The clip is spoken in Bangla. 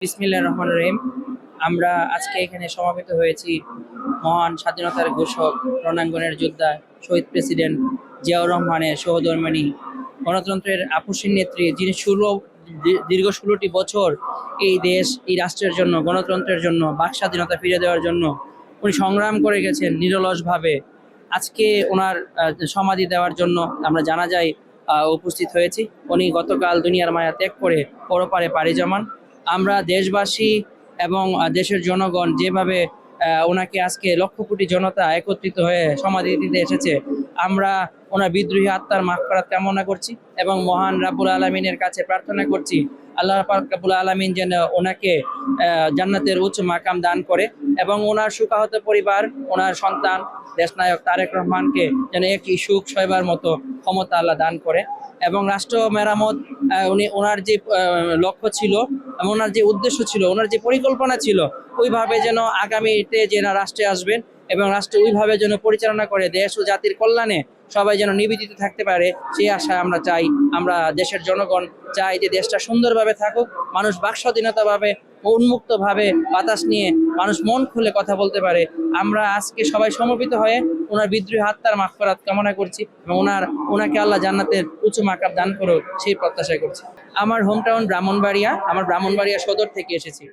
বিসমিল্লাহির রহমানির রহিম। আমরা আজকে এখানে সমাবেত হয়েছি মহান স্বাধীনতার ঘোষক, রণাঙ্গনের যোদ্ধা, শহীদ প্রেসিডেন্ট জিয়াউর রহমানের সহধর্মিণী, গণতন্ত্রের আপসীন নেত্রী, যিনি দীর্ঘ 16টি বছর এই দেশ, এই রাষ্ট্রের জন্য, গণতন্ত্রের জন্য, বাক স্বাধীনতা ফিরে দেওয়ার জন্য উনি সংগ্রাম করে গেছেন নিরলসভাবে। আজকে ওনার সমাধি দেওয়ার জন্য আমরা জানাজায় উপস্থিত হয়েছি। উনি গতকাল দুনিয়ার মায়া ত্যাগ করে পরপারে পাড়ি জমান। আমরা দেশবাসী এবং দেশের জনগণ যেভাবে ওনাকে আজকে লক্ষ কোটি জনতা একত্রিত হয়ে সমাধি দিতে এসেছে, আমরা ওনার বিদ্রোহী আত্মার মাগফিরাত কামনা করছি এবং মহান রাব্বুল আলামিনের কাছে প্রার্থনা করছি আল্লাহ পাক রাব্বুল আলামিন যেন ওনাকে জান্নাতের উচ্চ মাকাম দান করে এবং ওনার সুখাহত পরিবার, ওনার সন্তান দেশনায়ক তারেক রহমানকে যেন একটি সুখ সইবার মতো ক্ষমতা আল্লাহ দান করে এবং রাষ্ট্র মেরামত উনি ওনার যে লক্ষ্য ছিল, ওনার যে উদ্দেশ্য ছিল, ওনার যে পরিকল্পনা ছিল, ওইভাবে যেন আগামীতে যেন রাষ্ট্রে আসবেন এবং রাষ্ট্র ওইভাবে যেন পরিচালনা করে দেশ ও জাতির কল্যাণে সবাই যেন নিবেদিত থাকতে পারে, সেই আশায় আমরা চাই। আমরা দেশের জনগণ চাই যে দেশটা সুন্দরভাবে থাকুক, মানুষ বাক স্বাধীনতাভাবে উন্মুক্তভাবে বাতাস নিয়ে মানুষ মন খুলে কথা বলতে পারে। আমরা আজকে সবাই সমবেত হয়ে ওনার বিদ্রোহী আত্মার মাগফিরাত কামনা করছি এবং ওনাকে আল্লাহ জান্নাতের উচ্চ মাকাম দান করুক সেই প্রত্যাশা করছি। আমার হোম টাউন ব্রাহ্মণবাড়িয়া, আমার ব্রাহ্মণবাড়িয়া সদর থেকে এসেছি।